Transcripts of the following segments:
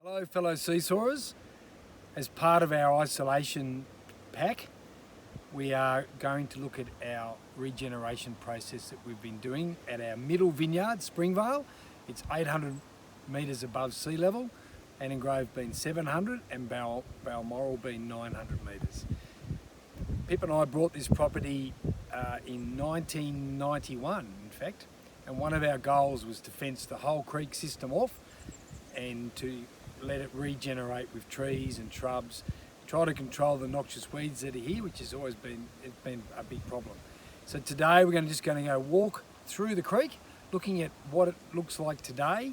Hello fellow seesawers. As part of our isolation pack, we are going to look at our regeneration process that we've been doing at our middle vineyard, Springvale. It's 800 metres above sea level, Annan Grove being 700 and Balmoral being 900 metres. Pip and I bought this property in 1991, in fact, and one of our goals was to fence the whole creek system off and to let it regenerate with trees and shrubs, try to control the noxious weeds that are here, which has always been a big problem. So today we're just going to go walk through the creek, looking at what it looks like today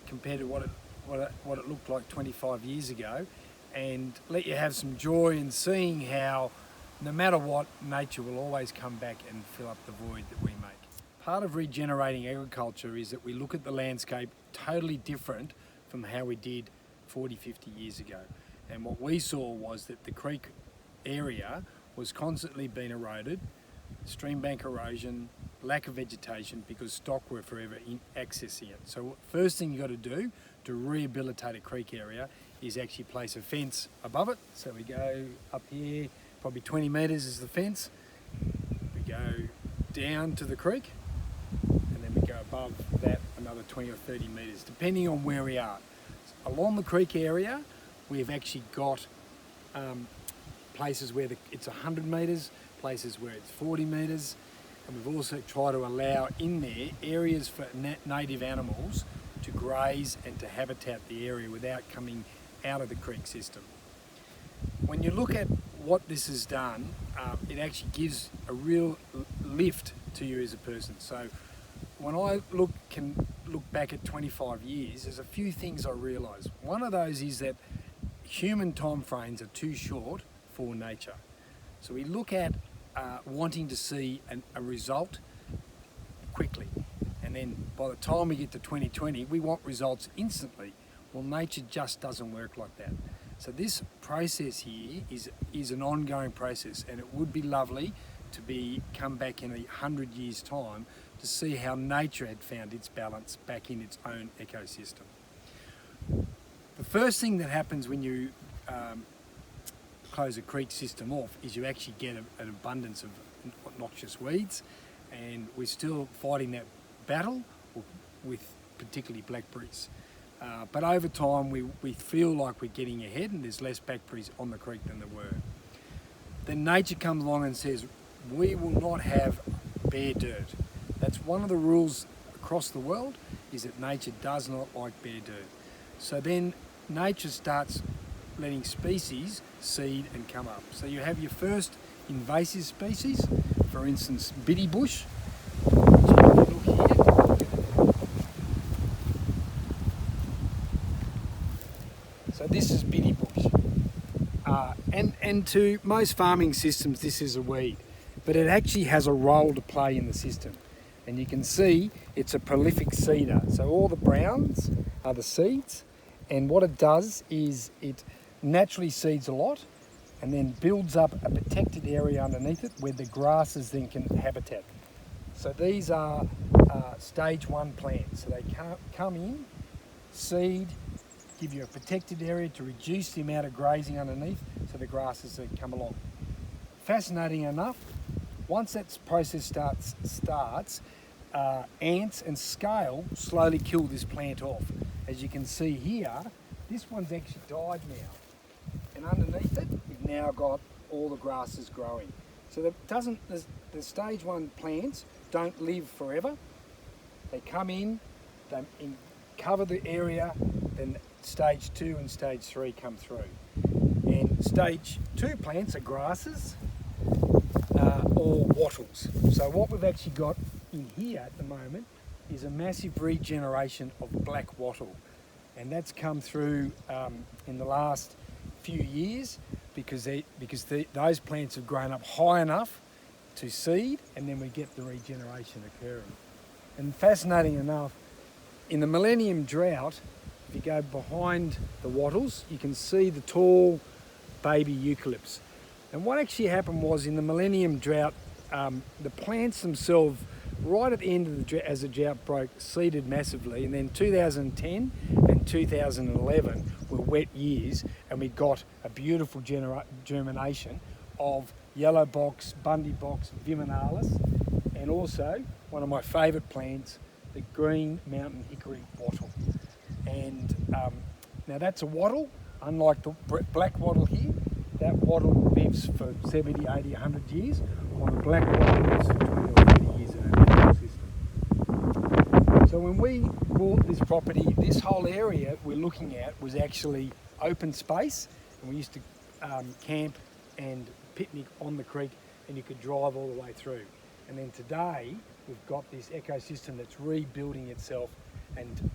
compared to what it looked like 25 years ago, and let you have some joy in seeing how, no matter what, nature will always come back and fill up the void that we make. Part of regenerating agriculture is that we look at the landscape totally different from how we did 40, 50 years ago. And what we saw was that the creek area was constantly being eroded, stream bank erosion, lack of vegetation because stock were forever accessing it. So first thing you got to do to rehabilitate a creek area is actually place a fence above it. So we go up here, probably 20 metres is the fence. We go down to the creek and then we go above that another 20 or 30 metres, depending on where we are. Along the creek area, we've actually got places where it's 100 metres, places where it's 40 metres, and we've also tried to allow in there areas for native animals to graze and to habitat the area without coming out of the creek system. When you look at what this has done, it actually gives a real lift to you as a person. So when I can look back at 25 years, there's a few things I realise. One of those is that human time frames are too short for nature. So we look at wanting to see a result quickly. And then by the time we get to 2020, we want results instantly. Well, nature just doesn't work like that. So this process here is an ongoing process, and it would be lovely to come back in 100 years' time to see how nature had found its balance back in its own ecosystem. The first thing that happens when you close a creek system off is you actually get an abundance of noxious weeds, and we're still fighting that battle with particularly blackberries. But over time we feel like we're getting ahead and there's less blackberries on the creek than there were. Then nature comes along and says, we will not have bare dirt. That's one of the rules across the world, is that nature does not like bare dirt. So then nature starts letting species seed and come up. So you have your first invasive species, for instance, bitty bush. So this is bitty bush. And to most farming systems, this is a weed, but it actually has a role to play in the system. And you can see it's a prolific seeder. So all the browns are the seeds, and what it does is it naturally seeds a lot and then builds up a protected area underneath it where the grasses then can habitat. So these are stage 1 plants. So they come in, seed, give you a protected area to reduce the amount of grazing underneath so the grasses that come along. Fascinating enough, once that process starts, ants and scale slowly kill this plant off. As you can see here, this one's actually died now, and underneath it, we've now got all the grasses growing. So the stage 1 plants don't live forever. They come in, they cover the area, then stage 2 and stage 3 come through. And stage 2 plants are grasses or wattles. So what we've actually got in here at the moment is a massive regeneration of black wattle, and that's come through in the last few years because those plants have grown up high enough to seed, and then we get the regeneration occurring. And fascinating enough, in the millennium drought, if you go behind the wattles, you can see the tall baby eucalypts. And what actually happened was, in the millennium drought, the plants themselves, right at the end of as the drought broke, seeded massively, and then 2010 and in 2011 were wet years, and we got a beautiful germination of yellow box, Bundy box, viminalis, and also one of my favourite plants, the green mountain hickory wattle. And now that's a wattle, unlike the black wattle here. That wattle lives for 70, 80, 100 years, while the black wattle lives for 20 or 30 years in our natural system. So when we bought this property, this whole area we're looking at was actually open space, and we used to camp and picnic on the creek, and you could drive all the way through. And then today we've got this ecosystem that's rebuilding itself and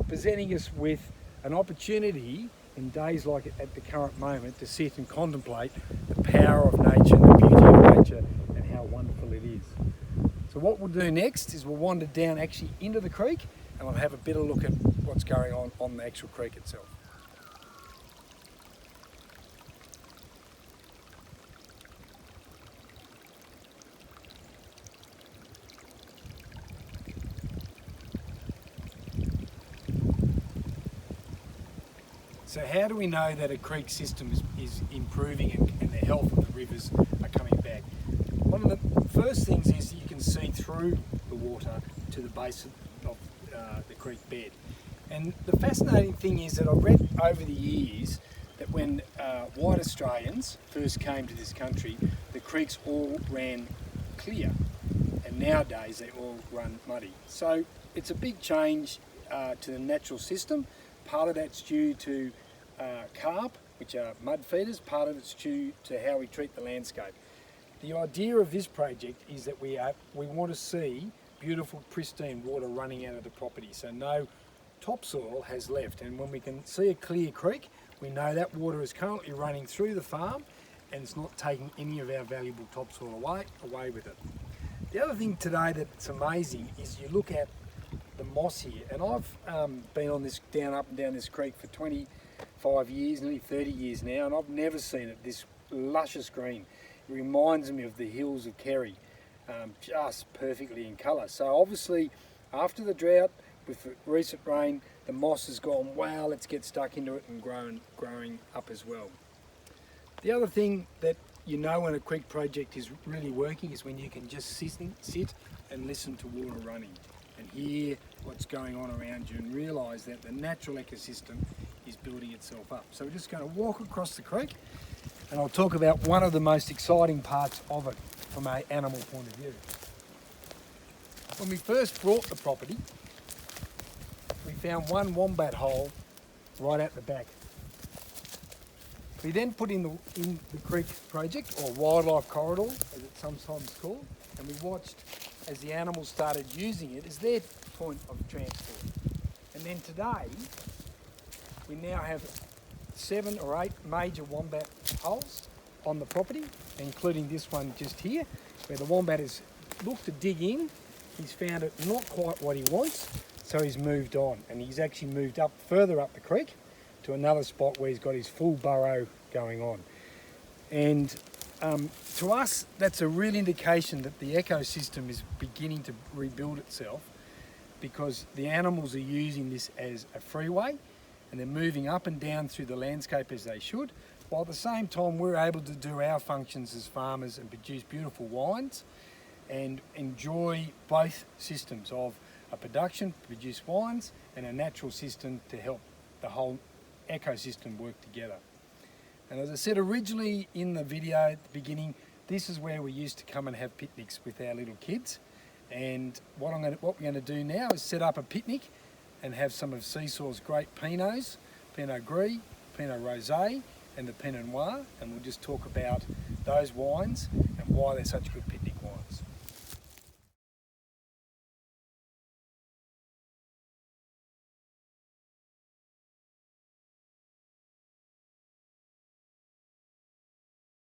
presenting us with an opportunity in days like at the current moment to sit and contemplate the power of nature and the beauty of nature and how wonderful it is. So what we'll do next is we'll wander down actually into the creek, and we'll have a better look at what's going on the actual creek itself. So how do we know that a creek system is improving and the health of the rivers are coming back? One of the first things is you can see through the water to the base of the creek bed. And the fascinating thing is that I've read over the years that when white Australians first came to this country, the creeks all ran clear, and nowadays they all run muddy. So it's a big change to the natural system. Part of that's due to carp, which are mud feeders. Part of it's due to how we treat the landscape. The idea of this project is that we want to see beautiful, pristine water running out of the property, so no topsoil has left. And when we can see a clear creek, we know that water is currently running through the farm, and it's not taking any of our valuable topsoil away with it. The other thing today that's amazing is you look at the moss here, and I've been on this up and down this creek for 25 years, nearly 30 years now, and I've never seen it this luscious green. It reminds me of the hills of Kerry, just perfectly in colour. So obviously after the drought, with the recent rain, the moss has gone, wow, let's get stuck into it and growing up as well. The other thing that you know when a creek project is really working is when you can just sit and listen to water running and hear what's going on around you and realise that the natural ecosystem is building itself up. So we're just going to walk across the creek, and I'll talk about one of the most exciting parts of it from an animal point of view. When we first bought the property, we found one wombat hole right at the back. We then put in the creek project, or wildlife corridor as it's sometimes called, and we watched as the animals started using it as their point of transport. And then today, we now have 7 or 8 major wombat holes on the property, including this one just here, where the wombat has looked to dig in. He's found it not quite what he wants, so he's moved on, and he's actually moved up further up the creek to another spot where he's got his full burrow going on. And to us, that's a real indication that the ecosystem is beginning to rebuild itself, because the animals are using this as a freeway, and they're moving up and down through the landscape as they should, while at the same time we're able to do our functions as farmers and produce beautiful wines and enjoy both systems of a production to produce wines and a natural system to help the whole ecosystem work together. And as I said originally in the video at the beginning, this is where we used to come and have picnics with our little kids. And what we're going to do now is set up a picnic and have some of Seesaw's great Pinots, Pinot Gris, Pinot Rosé, and the Pinot Noir, and we'll just talk about those wines and why they're such good picnics.